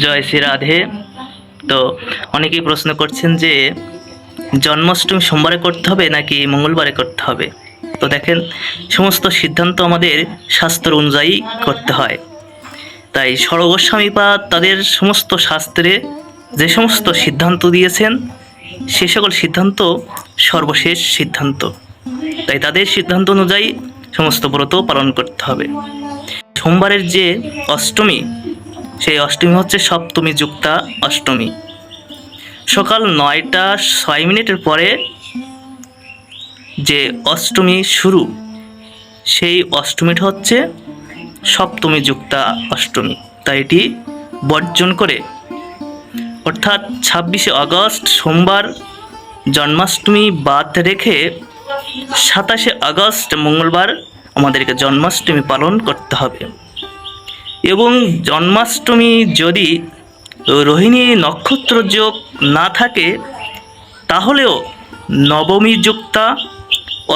জয় শ্রী রাধে। তো অনেকেই প্রশ্ন করছেন যে জন্মাষ্টমী সোমবারে করতে হবে নাকি মঙ্গলবারে করতে হবে। তো দেখেন, সমস্ত সিদ্ধান্ত আমাদের শাস্ত্র অনুযায়ী করতে হয়। তাই সরল গোস্বামীপাদ তাদের সমস্ত শাস্ত্রে যে সমস্ত সিদ্ধান্ত দিয়েছেন সে সকল সিদ্ধান্ত সর্বশেষ সিদ্ধান্ত। তাই তাদের সিদ্ধান্ত অনুযায়ী সমস্ত ব্রত পালন করতে হবে। সোমবারের যে অষ্টমী, সেই অষ্টমী হচ্ছে সপ্তমী যুক্তা অষ্টমী। সকাল 9টা 6 মিনিটের পরে যে অষ্টমী শুরু, সেই অষ্টমীটা হচ্ছে সপ্তমী যুক্তা অষ্টমী। তাই এটি বর্জন করে, অর্থাৎ 26শে আগস্ট সোমবার জন্মাষ্টমী বাদ রেখে 27শে আগস্ট মঙ্গলবার আমাদেরকে জন্মাষ্টমী পালন করতে হবে। এবং জন্মাষ্টমী যদি রোহিণী নক্ষত্র যোগ না থাকে তাহলেও নবমী যুক্তা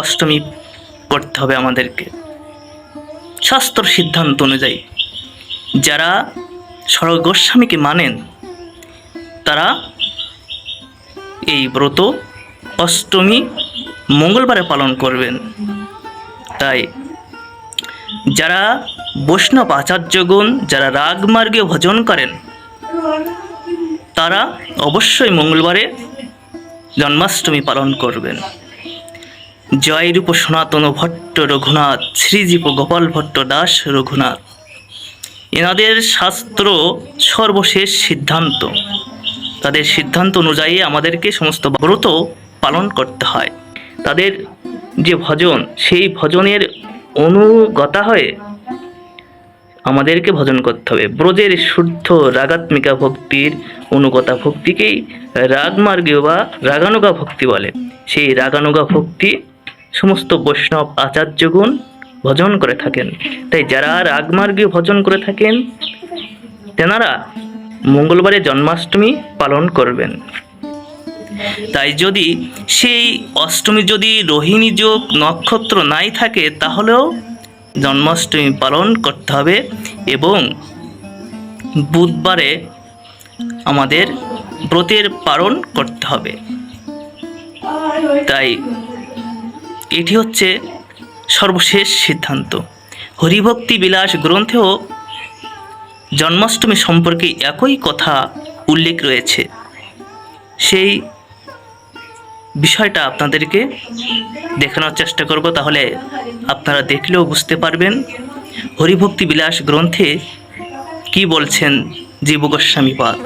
অষ্টমী করতে হবে আমাদেরকে শাস্ত্র সিদ্ধান্ত অনুযায়ী। যারা সরল গোস্বামীকে মানেন তারা এই ব্রত অষ্টমী মঙ্গলবারে পালন করবেন। তাই যারা বৈষ্ণব আচার্যগণ, যারা রাগমার্গে ভজন করেন, তারা অবশ্যই মঙ্গলবারে জন্মাষ্টমী পালন করবেন। জয়রূপ সনাতন ভট্ট রঘুনাথ, শ্রীজীব গোপাল ভট্ট দাস রঘুনাথ, এনাদের শাস্ত্র সর্বশেষ সিদ্ধান্ত। তাদের সিদ্ধান্ত অনুযায়ী আমাদেরকে সমস্ত ব্রত পালন করতে হয়। তাদের যে ভজন, সেই ভজনের অনুগতা হয়ে আমাদেরকে ভজন করতে হবে। ব্রজের শুদ্ধ রাগাত্মিকা ভক্তির অনুগতা ভক্তিকেই রাগমার্গীয় বা রাগানুগা ভক্তি বলে। সেই রাগানুগা ভক্তি সমস্ত বৈষ্ণব আচার্যগণ ভজন করে থাকেন। তাই যারা রাগমার্গীয় ভজন করে থাকেন তেনারা মঙ্গলবারে জন্মাষ্টমী পালন করবেন। তাই যদি সেই অষ্টমী যদি রোহিণী যোগ নক্ষত্র নাই থাকে তাহলেও জন্মাষ্টমী পালন করতে হবে এবং বুধবারে আমাদের ব্রতের পালন করতে হবে। তাই এটি হচ্ছে সর্বশেষ সিদ্ধান্ত। হরিভক্তি বিলাস গ্রন্থেও জন্মাষ্টমী সম্পর্কে একই কথা উল্লেখ রয়েছে। সেই বিষয়টা আপনাদেরকে দেখানোর চেষ্টা করব, তাহলে আপনারা দেখলেও বুঝতে পারবেন হরিভক্তি বিলাস গ্রন্থে কি বলছেন জীব গোস্বামীপাদ।